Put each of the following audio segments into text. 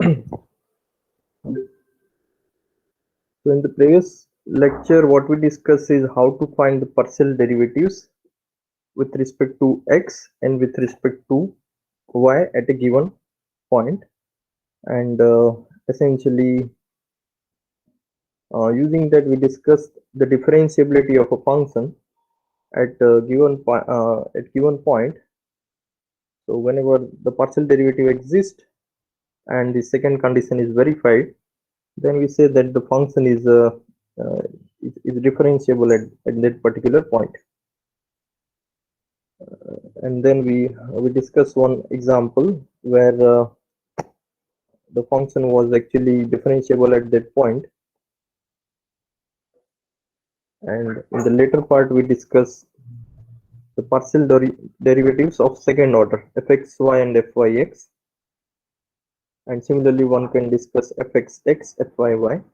So in the previous lecture, what we discussed is how to find the partial derivatives with respect to x and with respect to y at a given point, and essentially using that we discussed the differentiability of a function at given point. So whenever the partial derivative exists and the second condition is verified, then we say that the function is differentiable at that particular point. And then we discuss one example where the function was actually differentiable at that point, and in the later part we discuss the partial derivatives of second order fxy and fyx, and similarly one can discuss fxx, fyy.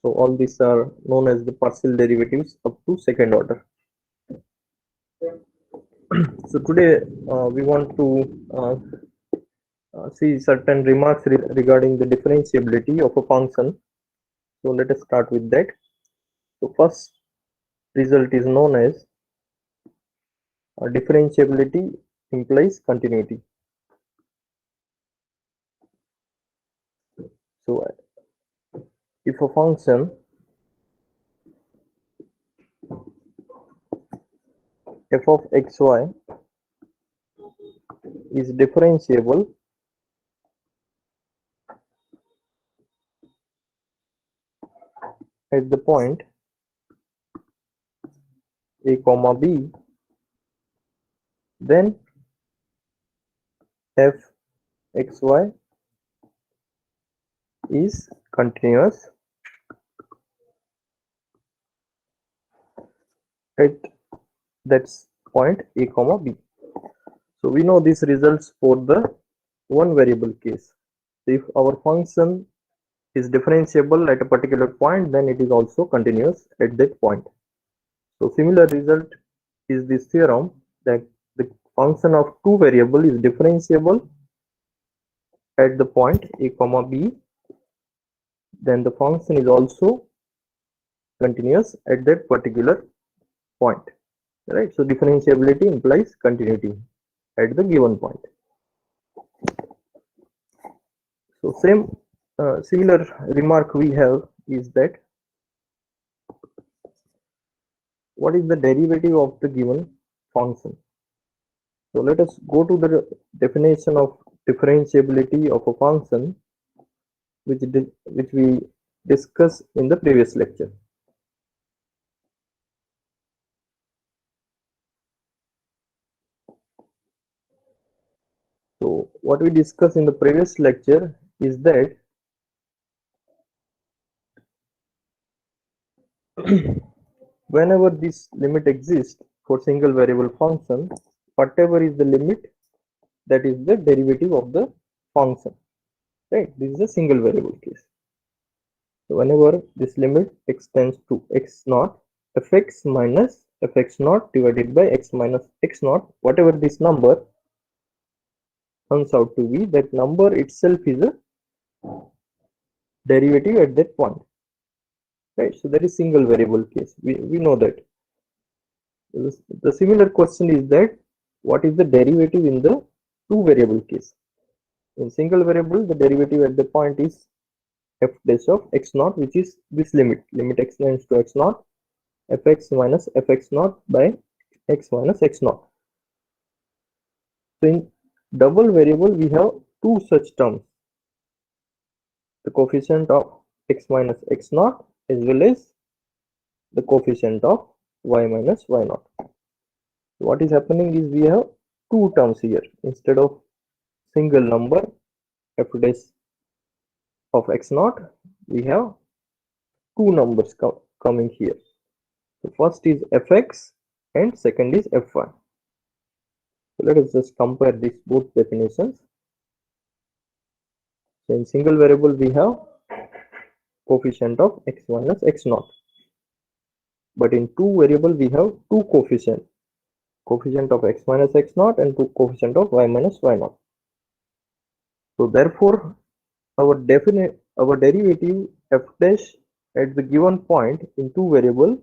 So all these are known as the partial derivatives up to second order. So today we want to see certain remarks regarding the differentiability of a function. So let us start with that. So first result is known as differentiability implies continuity. So if a function f of xy is differentiable at the point a comma b, then f xy is continuous at that point a comma b. So we know these results for the one variable case. If our function is differentiable at a particular point, then it is also continuous at that point. So similar result is this theorem that the function of two variable is differentiable at the point a comma b, then the function is also continuous at that particular point, right? So differentiability implies continuity at the given point. So similar remark we have is that what is the derivative of the given function? So let us go to the definition of differentiability of a function which we discussed in the previous lecture. So what we discussed in the previous lecture is that whenever this limit exists for single variable function, whatever is the limit, that is the derivative of the function, right? This is a single variable case. So whenever this limit extends to x naught, fx minus fx naught divided by x minus x naught, whatever this number turns out to be, that number itself is a derivative at that point, right? So that is single variable case. We know that. The similar question is that what is the derivative in the two variable case? In single variable, the derivative at the point is f dash of x naught, which is this limit x tends to x naught, fx minus fx naught by x minus x naught. So in double variable, we have two such terms, the coefficient of x minus x naught as well as the coefficient of y minus y naught. So what is happening is we have two terms here instead of single number f dash of x naught, we have two numbers coming here. The first is fx and second is fy. So let us just compare these both definitions. So in single variable we have coefficient of x minus x naught, but in two variable we have two coefficient of x minus x naught and two coefficient of y minus y naught. So therefore our derivative f dash at the given point in two variable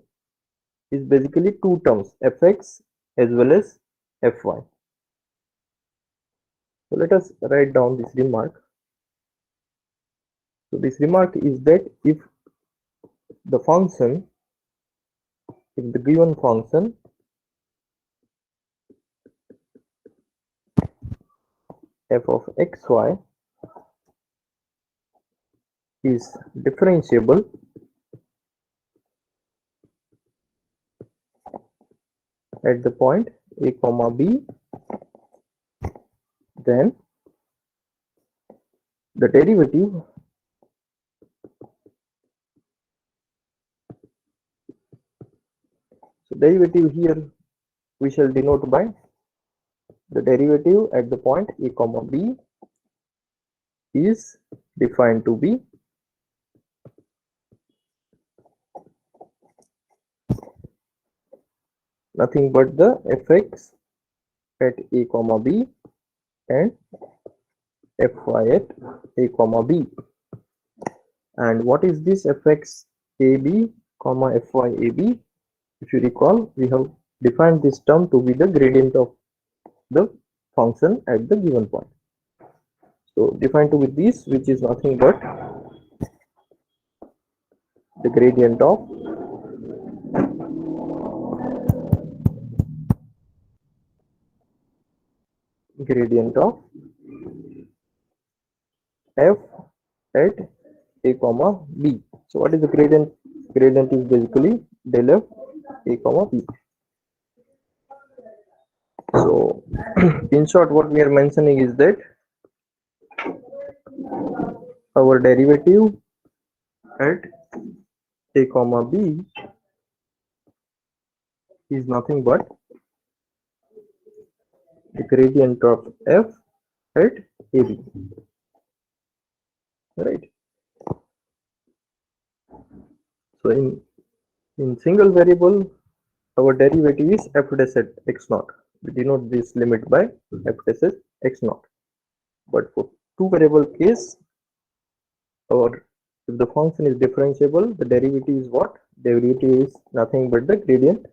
is basically two terms, fx as well as fy. So let us write down this remark. So this remark is that if the function, if the given function f of xy is differentiable at the point a comma b, then the derivative here we shall denote by the derivative at the point a comma b is defined to be nothing but the fx at a comma b and fy at a comma b. And what is this fx ab comma fy ab? If you recall, we have defined this term to be the gradient of the function at the given point. So defined to be this, which is nothing but the gradient of f at a comma b. So what is the gradient? Gradient is basically del f a comma b. So in short, what we are mentioning is that our derivative at a comma b is nothing but the gradient of f at ab, right? So in single variable, our derivative is f dash at x naught. We denote this limit by f dash at x naught. But for two variable case, or if the function is differentiable, the derivative is what? Derivative is nothing but the gradient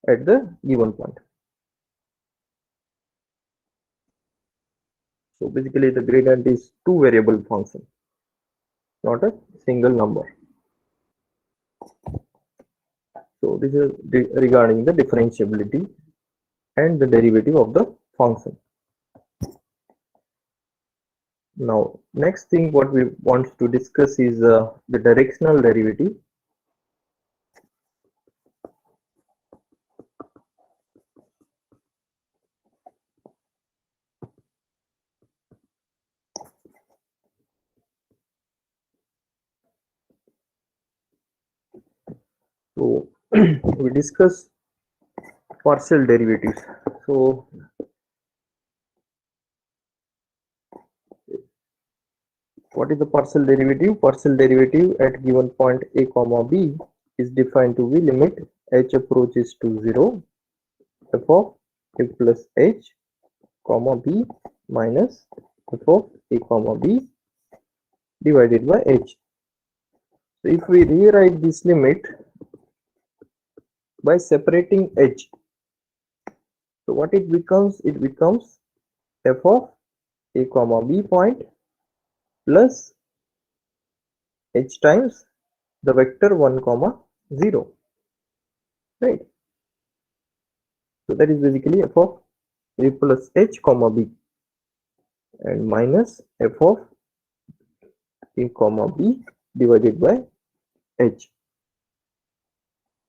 at the given point. So basically the gradient is two variable function, not a single number. So this is regarding the differentiability and the derivative of the function. Now next thing what we want to discuss is the directional derivative. So we discuss partial derivatives. So what is the partial derivative? Partial derivative at given point a comma b is defined to be limit h approaches to 0 f of a plus h comma b minus f of a comma b divided by h. So if we rewrite this limit by separating h, so what it becomes? It becomes f of a comma b point plus h times the vector 1 comma 0, right? So that is basically f of a plus h comma b and minus f of a comma b divided by h,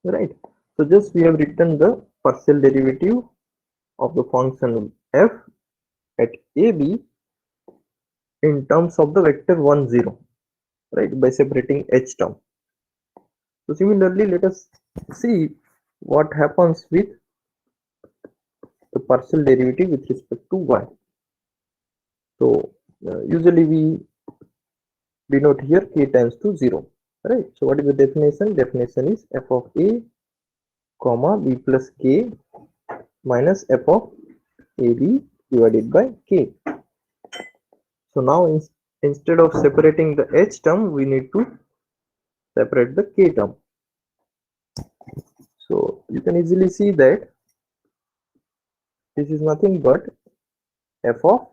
right? So just we have written the partial derivative of the function f at ab in terms of the vector 1 0, right, by separating h term. So similarly, let us see what happens with the partial derivative with respect to y. So usually we denote here k times to 0, right? So what is the definition? Definition is f of a comma b plus k minus f of ab divided by k. So now instead of separating the h term, we need to separate the k term. So you can easily see that this is nothing but f of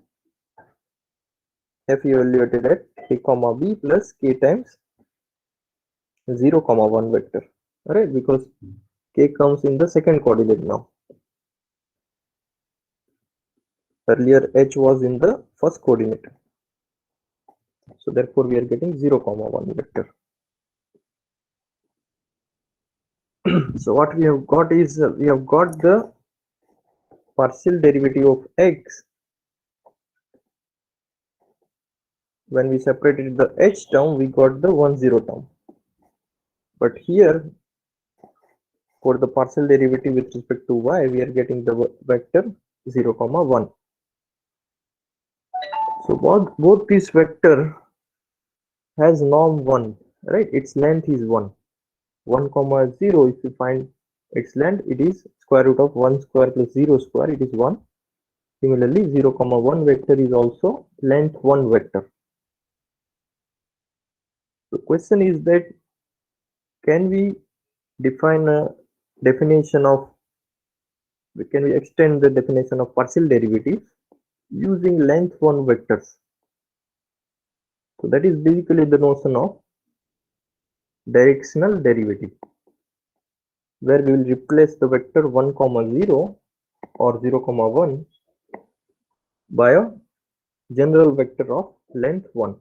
f evaluated at a comma b plus k times 0 comma 1 vector. Alright, because k comes in the second coordinate now. Earlier h was in the first coordinate. So therefore we are getting 0 comma 1 vector. So what we have got is we have got the partial derivative of x when we separated the h term, we got the 1 0 term. But here for the partial derivative with respect to y, we are getting the vector 0 comma 1. So both these vector has norm 1, right? Its length is 1. 1 comma 0, if you find its length, it is square root of 1 square plus 0 square, it is 1. Similarly, 0 comma 1 vector is also length 1 vector. The question is that can we define a definition of, can we extend the definition of partial derivative using length 1 vectors? So that is basically the notion of directional derivative, where we will replace the vector 1 comma 0 or 0 comma 1 by a general vector of length 1.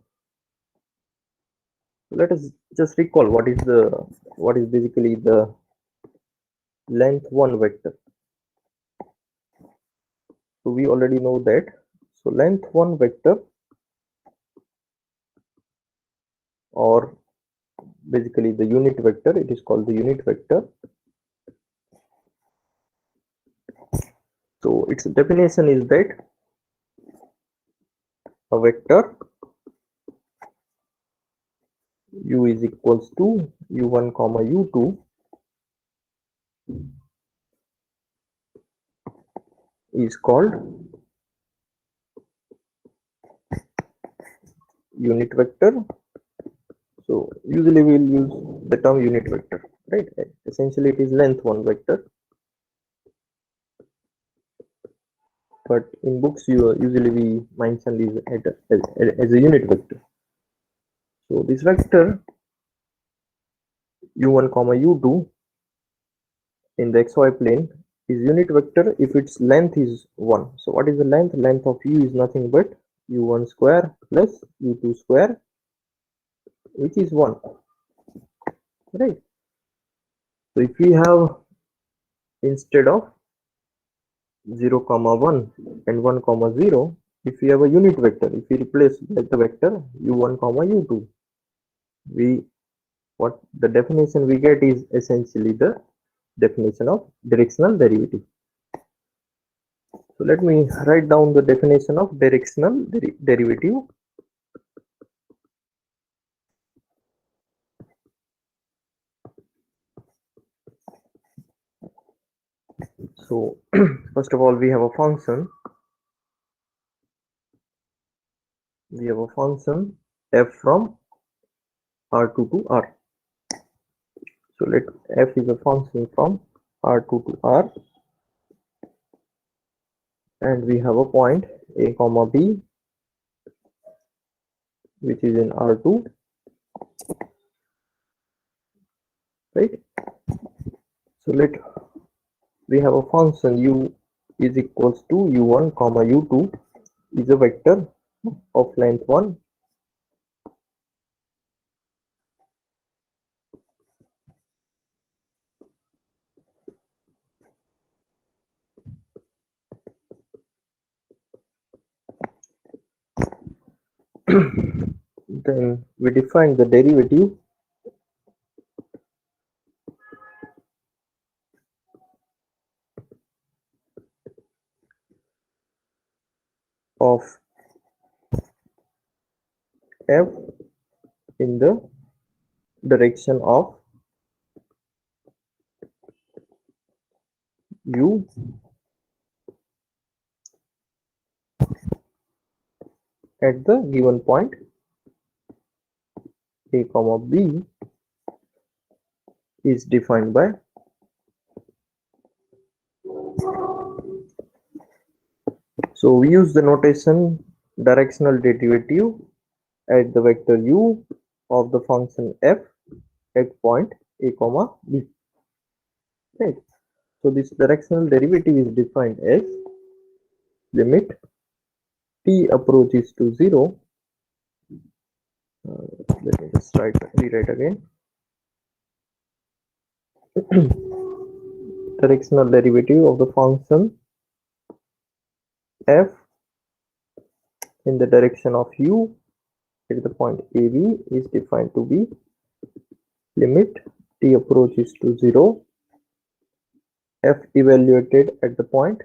Let us just recall what is basically the length 1 vector. So we already know that. So length 1 vector, or basically the unit vector, it is called the unit vector. So its definition is that a vector u is equals to u1 comma u2 is called unit vector. So usually we will use the term unit vector, right? Essentially it is length 1 vector, but in books usually we mention this as a unit vector. So this vector u1 comma u2 in the xy plane is unit vector if its length is 1. So what is the length? Length of u is nothing but u1 square plus u2 square, which is 1, right? So if we have, instead of 0 comma 1 and 1 comma 0, if we have a unit vector, if we replace the vector u1 comma u2, what the definition we get is essentially the definition of directional derivative. So let me write down the definition of directional derivative. So first of all, we have a function. We have a function f from R2 to R. So let f is a function from R2 to R, and we have a point a comma b which is in R2, right? So we have a function u is equals to u1 comma u2 is a vector of length 1. Then we define the derivative of f in the direction of u at the given point a comma b is defined by so we use the notation directional derivative at the vector u of the function f at point a comma b, right? So this directional derivative is defined as limit t approaches to 0. Let me just rewrite again. Directional derivative of the function f in the direction of u at the point AB is defined to be limit t approaches to 0, f evaluated at the point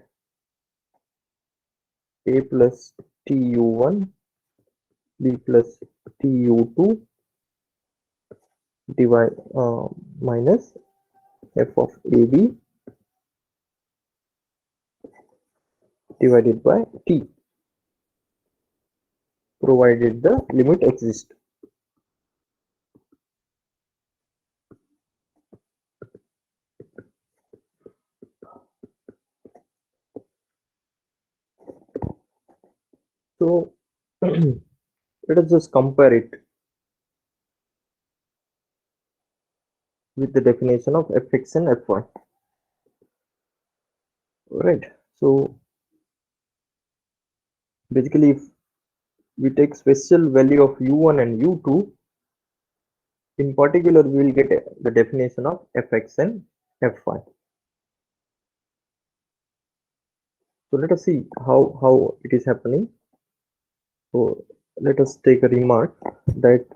a plus tu1 b plus tu2 divide minus f of AB divided by t, provided the limit exists. So let us just compare it with the definition of fx and fy. Right. So basically, if we take special value of u1 and u2, in particular, we will get the definition of fx and fy. So let us see how it is happening. So let us take a remark that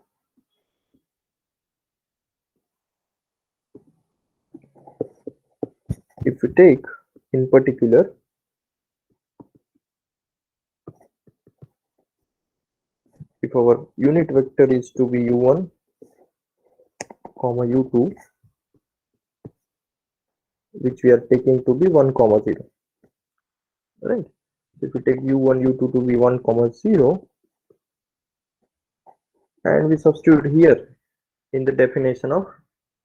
if we take in particular if our unit vector is to be u1 comma u2, which we are taking to be 1 comma 0, right? If we take u1 u2 to be 1 comma 0 and we substitute here in the definition of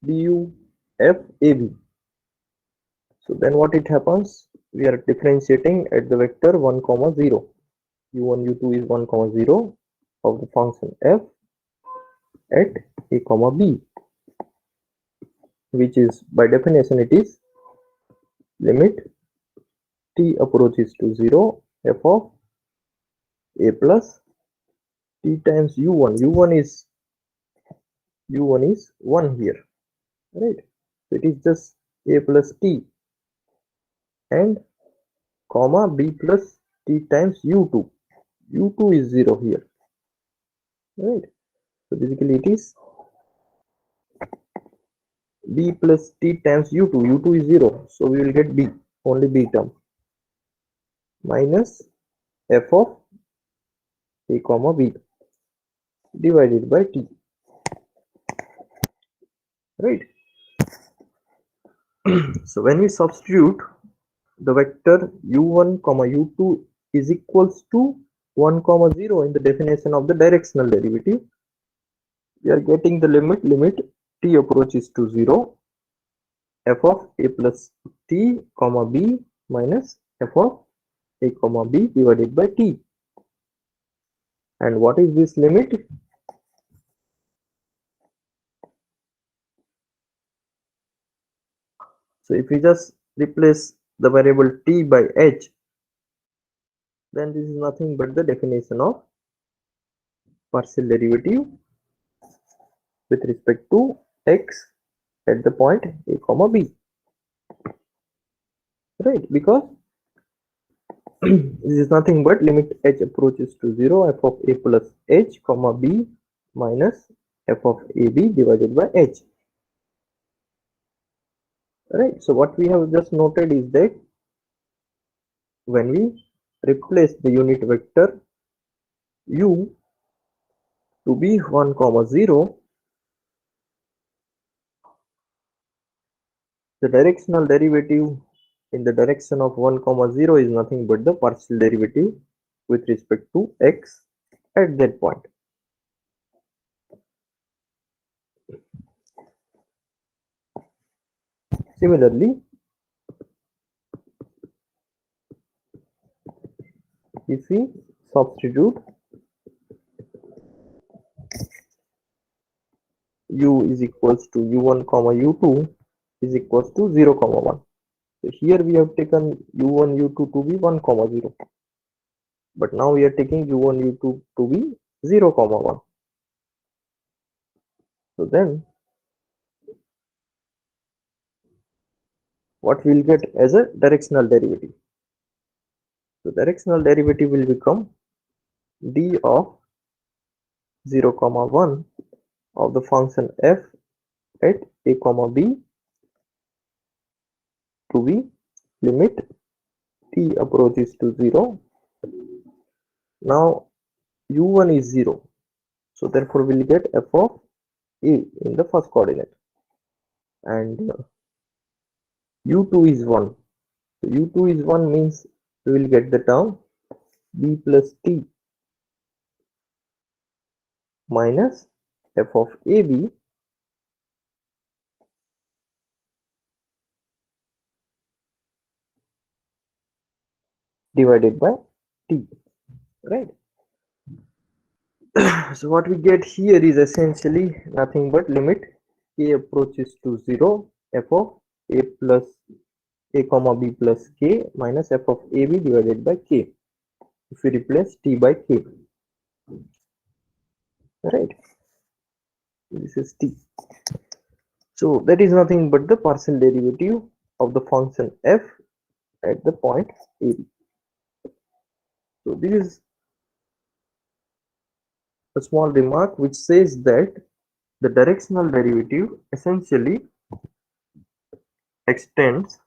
du f ab, so then what it happens, we are differentiating at the vector 1 comma 0, u1 u2 is 1 comma 0 of the function f at a comma b, which is by definition it is limit t approaches to 0 f of a plus t times u1. u1 is 1 here, right? So it is just a plus t and comma b plus t times u2. u2 is 0 here, right? So basically it is b plus t times u2. u2 is 0, so we will get b, only b term, minus f of a comma b divided by t, right? So when we substitute the vector u1 comma u2 is equals to 1 comma 0 in the definition of the directional derivative, we are getting the limit t approaches to 0 f of a plus t comma b minus f of a comma b divided by t. And what is this limit? So if we just replace the variable t by h, then this is nothing but the definition of partial derivative with respect to x at the point a comma b, right? Because this is nothing but limit h approaches to 0 f of a plus h comma b minus f of ab divided by h, right? So what we have just noted is that when we replace the unit vector u to be 1 comma 0, the directional derivative in the direction of 1 comma 0 is nothing but the partial derivative with respect to x at that point. Similarly, if we substitute u is equals to u1 comma u2 is equals to 0 comma 1. So here we have taken u1 u2 to be 1 comma 0, but now we are taking u1 u2 to be 0 comma 1. So then what we'll get as a directional derivative? So directional derivative will become d of 0 comma 1 of the function f at a comma b to be limit t approaches to 0. Now u1 is 0, so therefore we'll get f of a in the first coordinate, and u2 is 1. So u2 is 1 means we will get the term b plus t minus f of ab divided by t, right? So what we get here is essentially nothing but limit a approaches to 0 f of a plus a comma b plus k minus f of ab divided by k if we replace t by k, right? This is t. So that is nothing but the partial derivative of the function f at the point ab. So this is a small remark which says that the directional derivative essentially extends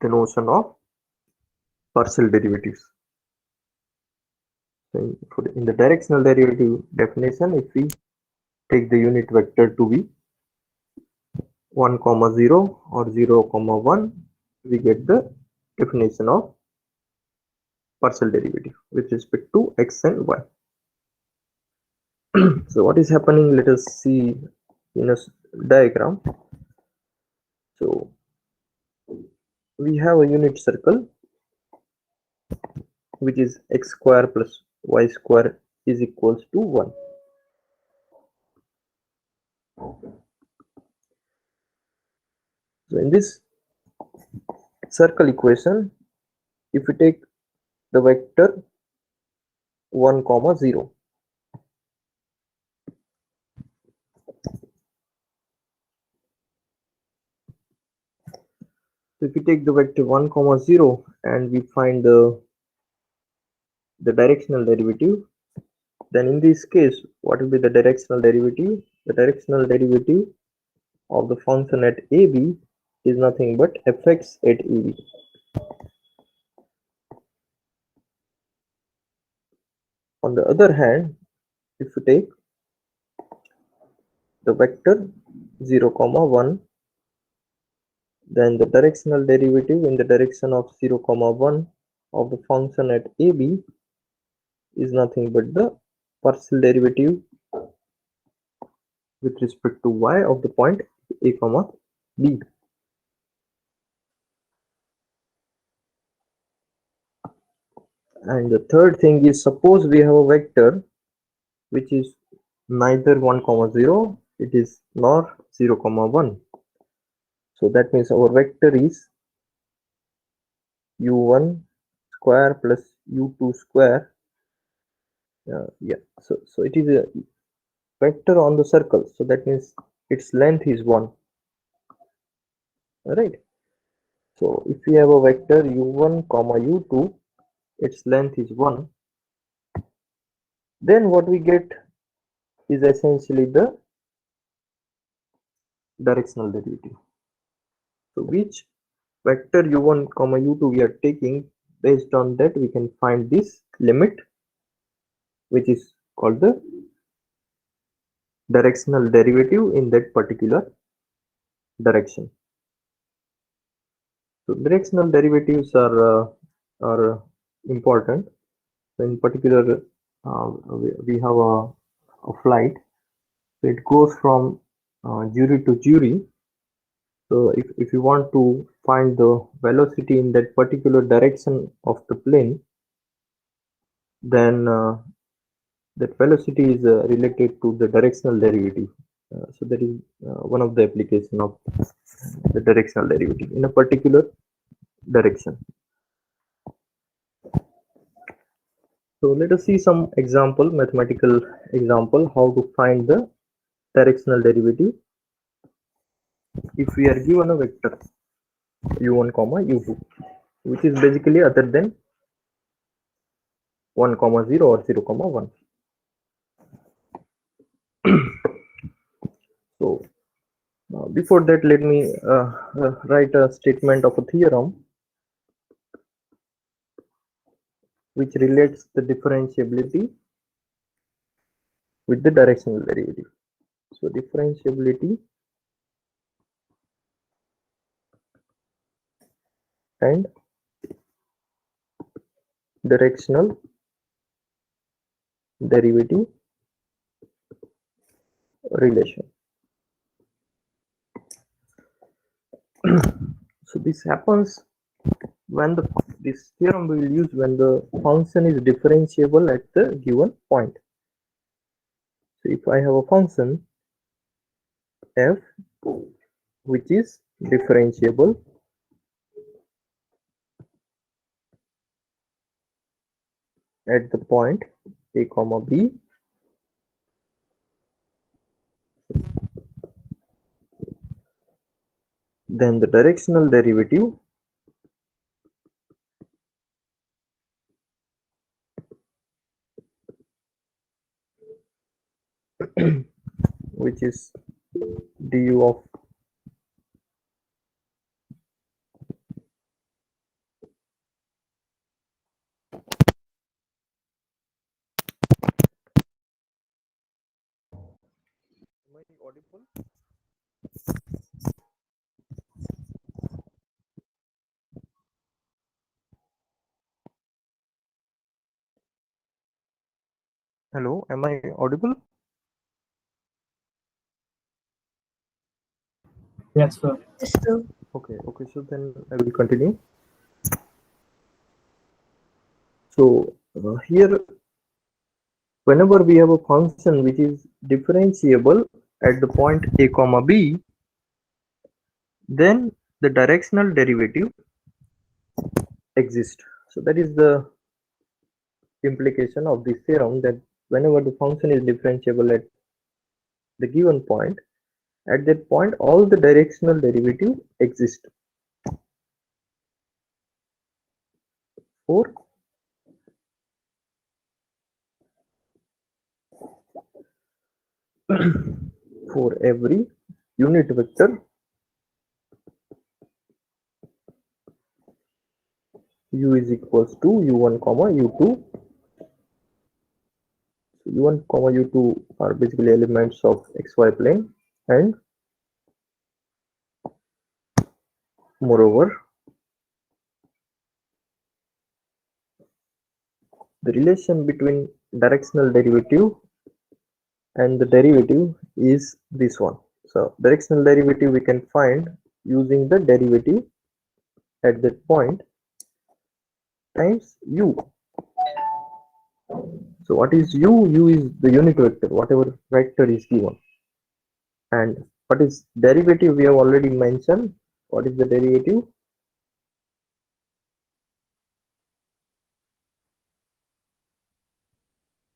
the notion of partial derivatives. So in the directional derivative definition, if we take the unit vector to be 1 comma 0 or 0 comma 1, we get the definition of partial derivative with respect to x and y. So what is happening, let us see in a diagram. So we have a unit circle which is x square plus y square is equals to 1. So in this circle equation, if we take the vector 1 comma 0, so if we take the vector 1 comma 0 and we find the directional derivative, then in this case what will be the directional derivative? The directional derivative of the function at ab is nothing but fx at ab. On the other hand, if you take the vector 0 comma 1, then the directional derivative in the direction of 0 comma 1 of the function at ab is nothing but the partial derivative with respect to y of the point a comma b. And the third thing is, suppose we have a vector which is neither 1 comma 0, it is nor 0 comma 1. So that means our vector is u1 square plus u2 square. Yeah, so it is a vector on the circle, so that means its length is 1, right? So if we have a vector u1 comma u2, its length is 1, then what we get is essentially the directional derivative. So which vector u1 comma u2 we are taking, based on that we can find this limit, which is called the directional derivative in that particular direction. So directional derivatives are important. So in particular, we have a flight. So it goes from jury to jury. So if you want to find the velocity in that particular direction of the plane, then that velocity is related to the directional derivative. So that is one of the application of the directional derivative in a particular direction. So let us see some example, mathematical example, how to find the directional derivative. If we are given a vector u1 comma u2, which is basically other than 1 comma 0 or 0 comma 1. So before that, let me write a statement of a theorem which relates the differentiability with the directional derivative. So differentiability and directional derivative relation. So this happens when this theorem we will use when the function is differentiable at the given point. So if I have a function f which is differentiable at the point a comma b, then the directional derivative which is du of am I audible? Hello, am I audible? Yes, sir. Yes, sir. Okay, so then I will continue. So here, whenever we have a function which is differentiable at the point a comma b, then the directional derivative exists. So that is the implication of this theorem, that whenever the function is differentiable at the given point, at that point all the directional derivative exist. For for every unit vector u is equals to u1 comma u2. So u1 comma u2 are basically elements of xy plane, and moreover the relation between directional derivative and the derivative is this one. So directional derivative we can find using the derivative at that point times u. So what is u? U is the unit vector, whatever vector is given. And what is derivative? We have already mentioned. What is the derivative?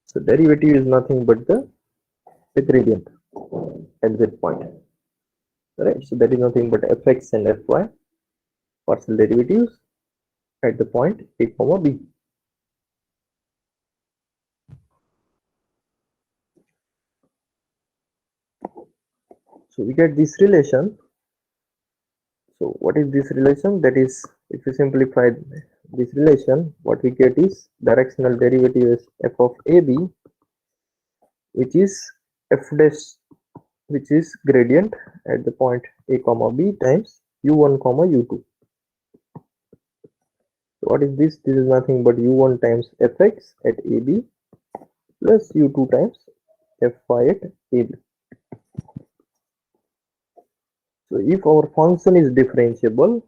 So derivative is nothing but the gradient at that point. Right? So that is nothing but fx and fy, partial derivatives at the point a comma b. So we get this relation. So what is this relation? That is, if you simplify this relation, what we get is directional derivative is f of ab, which is f dash, which is gradient at the point a comma b times u1 comma u2. So what is this? This is nothing but u1 times fx at ab plus u2 times fy at ab. So if our function is differentiable,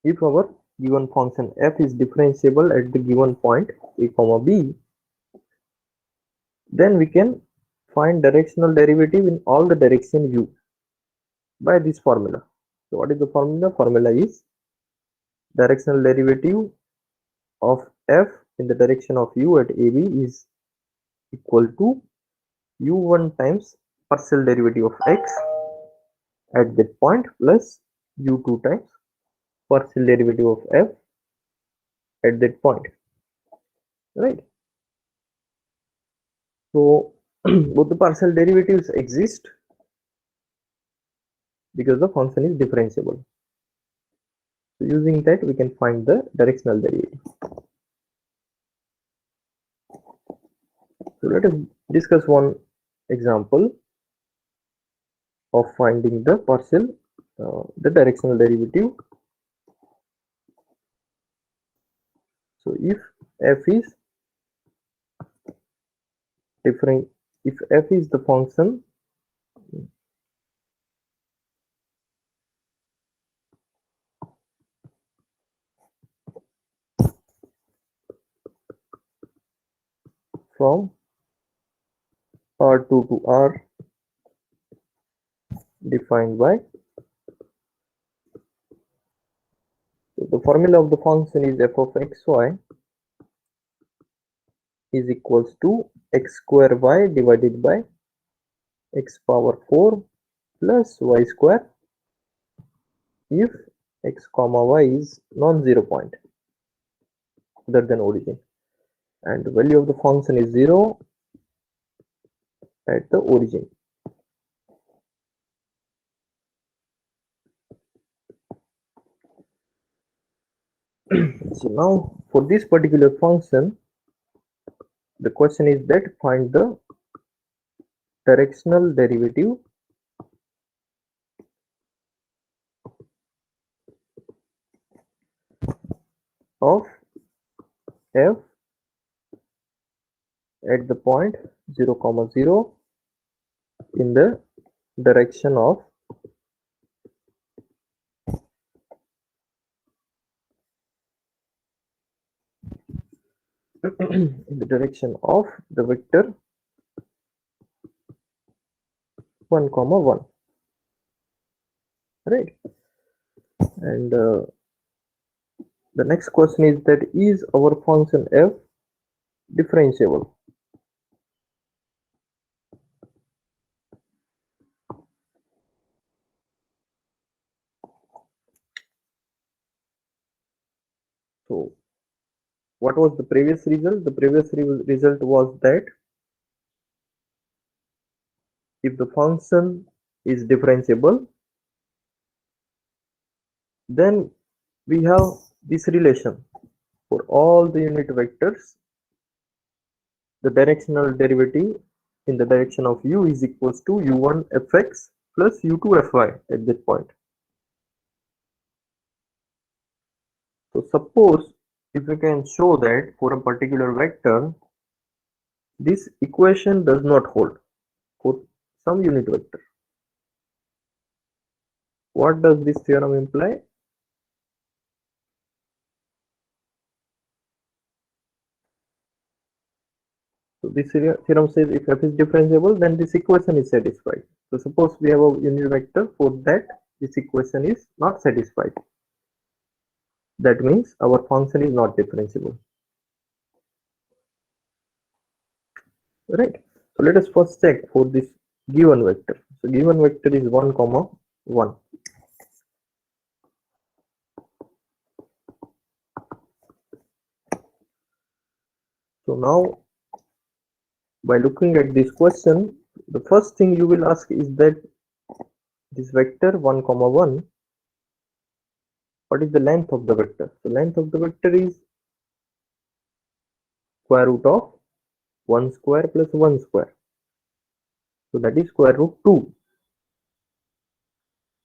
if our given function f is differentiable at the given point a comma b, then we can find directional derivative in all the direction u by this formula. So what is the formula? Formula is directional derivative of f in the direction of u at ab is equal to u1 times partial derivative of x at that point plus u2 times partial derivative of f at that point, right? So both the partial derivatives exist because the function is differentiable. So using that we can find the directional derivative. So let us discuss one example of finding the the directional derivative. So if f is different, if f is the function from R2 to R defined by, so the formula of the function is f of xy is equals to x square y divided by x power 4 plus y square if x comma y is non-zero point other than origin and the value of the function is 0 at the origin. So now for this particular function the question is that find the directional derivative of f at the point 0 comma 0 in the direction of in the direction of the vector 1 comma 1, right? And the next question is that is our function f differentiable? So what was the previous result? The previous result was that if the function is differentiable, then we have this relation for all the unit vectors. The directional derivative in the direction of u is equals to u1 fx plus u2 fy at that point. So suppose if we can show that for a particular vector this equation does not hold for some unit vector. What does this theorem imply? So this theorem says if f is differentiable, then this equation is satisfied. So suppose we have a unit vector for that this equation is not satisfied. That means our function is not differentiable. Right. So let us first check for this given vector. So given vector is 1 comma 1. So now by looking at this question, the first thing you will ask is that this vector 1 comma 1, what is the length of the vector? The length of the vector is square root of 1 square plus 1 square. So that is square root 2.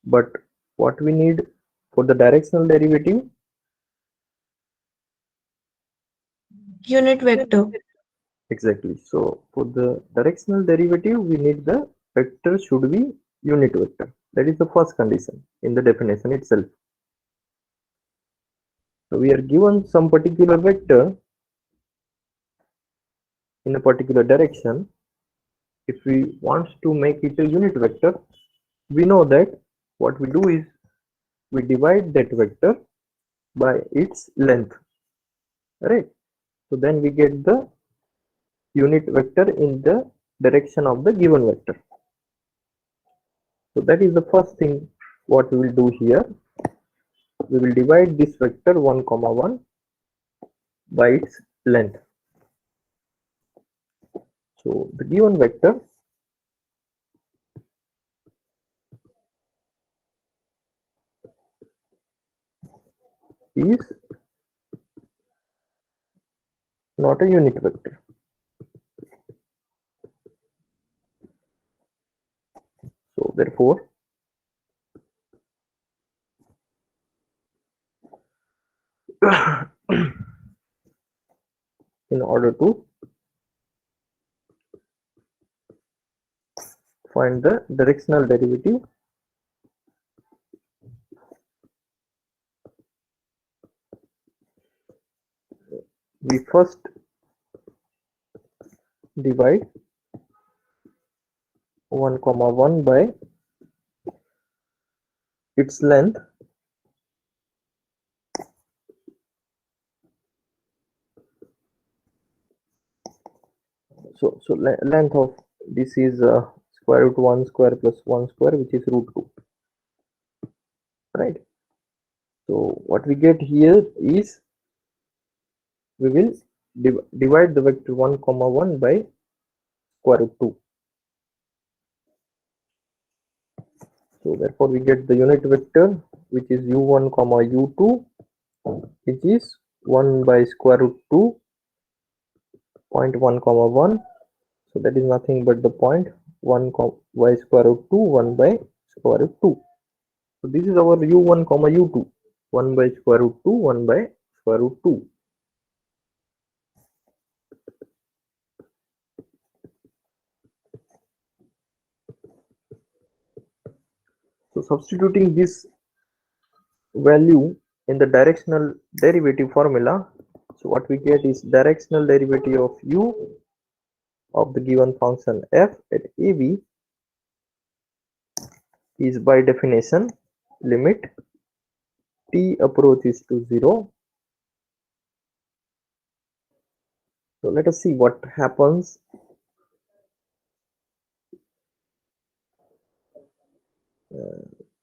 But what we need for the directional derivative, Unit vector. Exactly. So for the directional derivative, we need the vector should be unit vector. That is the first condition in the definition itself. So we are given some particular vector in a particular direction. If we want to make it a unit vector, we know that what we do is we divide that vector by its length, right? So then we get the unit vector in the direction of the given vector. So that is the first thing what we will do here. We will divide this vector 1 comma 1 by its length. So the given vector is not a unit vector. So therefore in order to find the directional derivative, we first divide 1 comma 1 by its length. So length of this is square root 1 square plus 1 square, which is root 2, right? So what we get here is we will divide the vector 1 comma 1 by square root 2. So therefore we get the unit vector which is u1 comma u2, which is 1 by square root 2 0.1 comma 1. So that is nothing but the point 1 by square root 2 1 by square root 2. So this is our u1 comma u2, 1 by square root 2 1 by square root 2. So substituting this value in the directional derivative formula, so what we get is directional derivative of u of the given function f at ab is by definition limit t approaches to 0. So let us see what happens.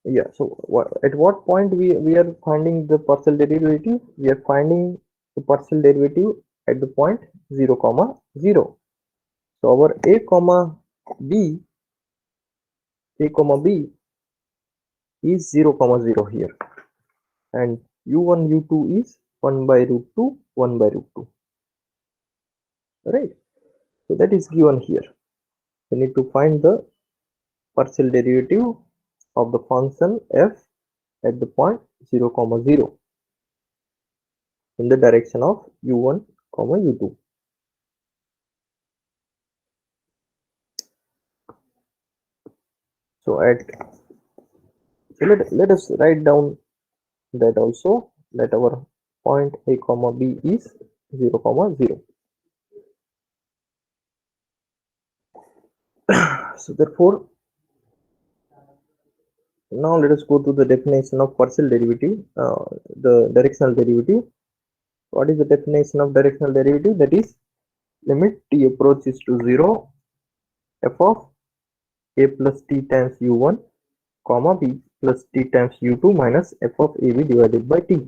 Yeah, so at what point we are finding the partial derivative? We are finding the partial derivative at the point 0 comma 0. So our b is 0 comma 0 here, and u1 u2 is 1 by root 2 1 by root 2, right? So that is given here. We need to find the partial derivative of the function f at the point 0 comma 0 in the direction of u1 comma u2. So let us write down that also, that our point a comma b is 0 comma 0. So therefore now let us go to the definition of partial derivative, the directional derivative. What is the definition of directional derivative? That is limit t approaches to 0 f of a plus t times u1 comma b plus t times u2 minus f of ab divided by t.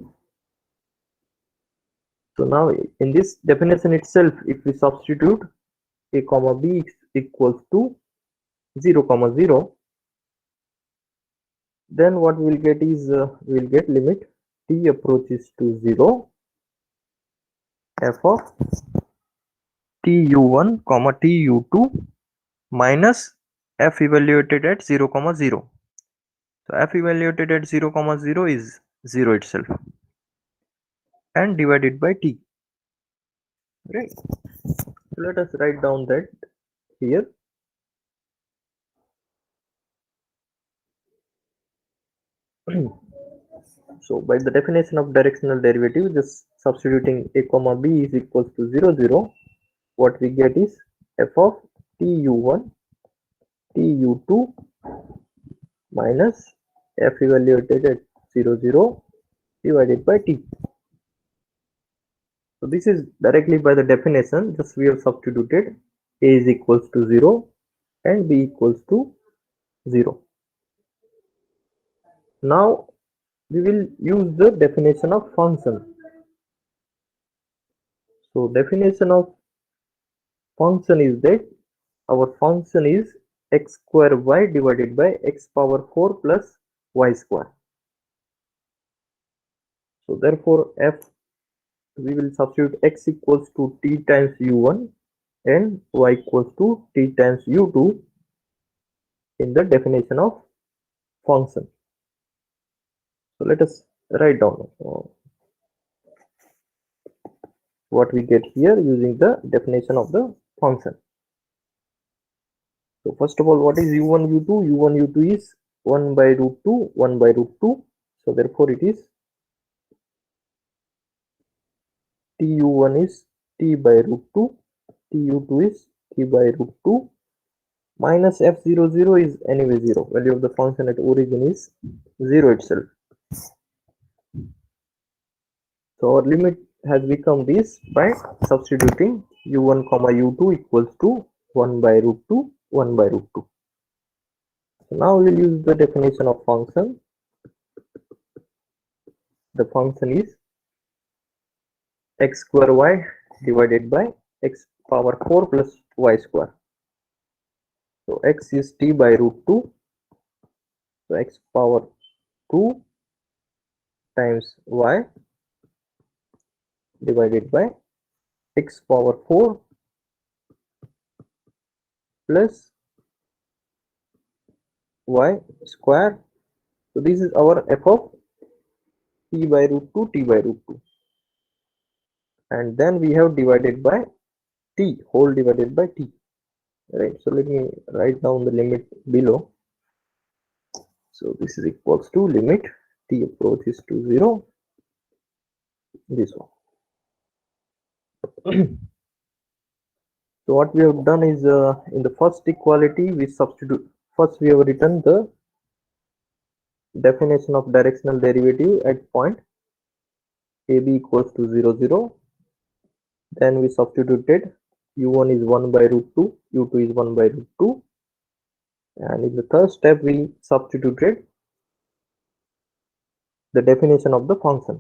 So now in this definition itself, if we substitute a comma b equals to 0 comma 0, then what we'll get is we'll get limit t approaches to 0 f of tu1 comma tu2 minus f evaluated at 0 comma 0. So f evaluated at 0 comma 0 is 0 itself, and divided by t. right? So let us write down that here. So by the definition of directional derivative, just substituting a comma b is equals to 0 0, what we get is f of tu1 tu2 minus f evaluated at 0 0 divided by t. So this is directly by the definition, just we have substituted a is equals to 0 and b equals to 0. Now we will use the definition of function. So definition of function is that our function is x square y divided by x power 4 plus y square. So therefore f, we will substitute x equals to t times u1 and y equals to t times u2 in the definition of function. So let us write down what we get here using the definition of the function. So first of all, what is u1 u2? u1 u2 is 1 by root 2 1 by root 2. So therefore it is tu1 is t by root 2, tu2 is t by root 2 minus f00 is anyway 0. Value of the function at origin is 0 itself. So our limit has become this by substituting u1 comma u2 equals to 1 by root 2 1 by root 2. So now we will use the definition of function. The function is x square y divided by x power 4 plus y square. So x is t by root 2. So x power 2 times y divided by x power 4 plus y square. So this is our f of t by root 2 t by root 2, and then we have divided by t, whole divided by t, right? So let me write down the limit below. So this is equals to limit t approaches to 0, this one. So what we have done is in the first equality we substitute, first we have written the definition of directional derivative at point ab equals to 0 0. Then we substituted u1 is 1 by root 2, u2 is 1 by root 2, and in the third step we substituted the definition of the function.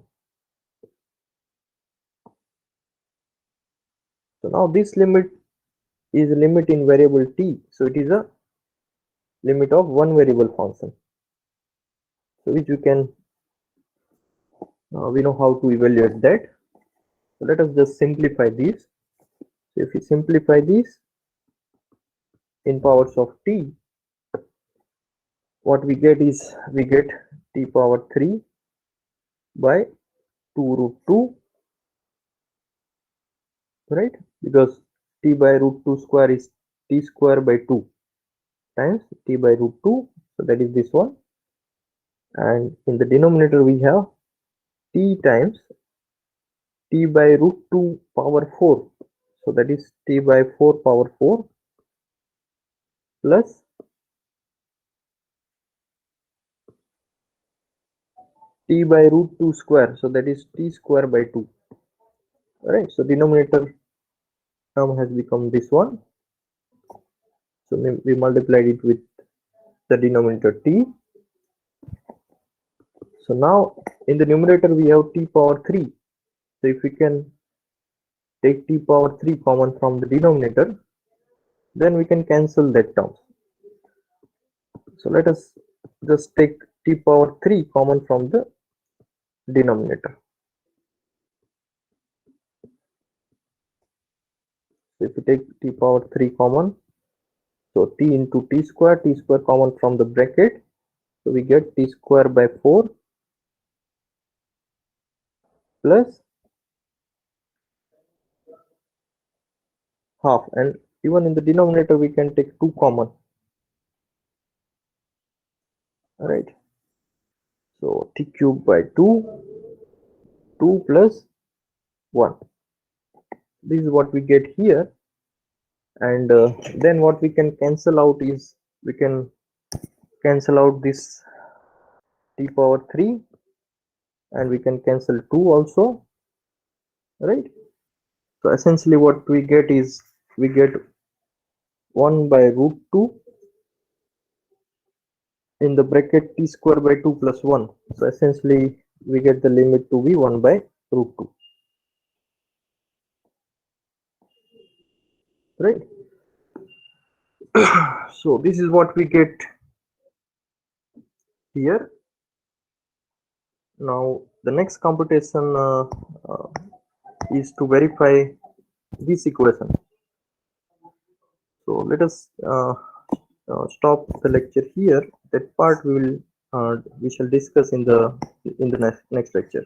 So now this limit is a limit in variable t, so it is a limit of one variable function, so which we can we know how to evaluate that. So let us just simplify this. So if we simplify this in powers of t, what we get is we get t power 3 by 2 root 2, right? Because t by root 2 square is t square by 2 times t by root 2, so that is this one, and in the denominator we have t times t by root 2 power 4, so that is t by 4 power 4 plus t by root 2 square, so that is t square by 2, right? So denominator term has become this one, so we multiplied it with the denominator t. So now in the numerator we have t power 3, so if we can take t power 3 common from the denominator, then we can cancel that term. So let us just take t power 3 common from the denominator. So if you take t power 3 common, so t into t square common from the bracket, so we get t square by 4 plus half, and even in the denominator we can take 2 common. All right, so t cube by 2, 2 plus 1, this is what we get here. And then what we can cancel out is, we can cancel out this t power 3, and we can cancel 2 also, right? So essentially what we get is, we get 1 by root 2 in the bracket t square by 2 plus 1. So essentially we get the limit to be 1 by root 2, right? So this is what we get here. Now the next computation uh, is to verify this equation. So let us stop the lecture here. That part we shall discuss in the next lecture.